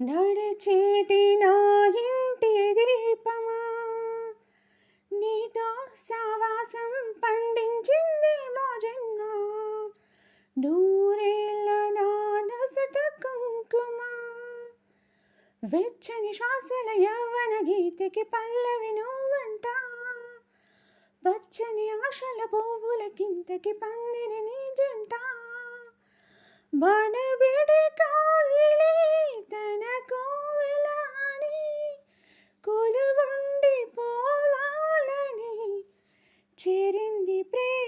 నడిచేటి నా ఇంటి దీపమా, నీతో సావాసం పండించింది మా జన్మ. నూరేళ్ళ నా నొసట కుంకుమ, వెచ్చని శ్వాసల యవ్వన గీతికి పల్లవి నువ్వంట. పచ్చని ఆశల పువ్వులకింతకి పందిరి నీ జంట. మనబిడి కాగిలి తన కోవెలని కొలువుండి పోవాలని చేరింది ప్రేమ.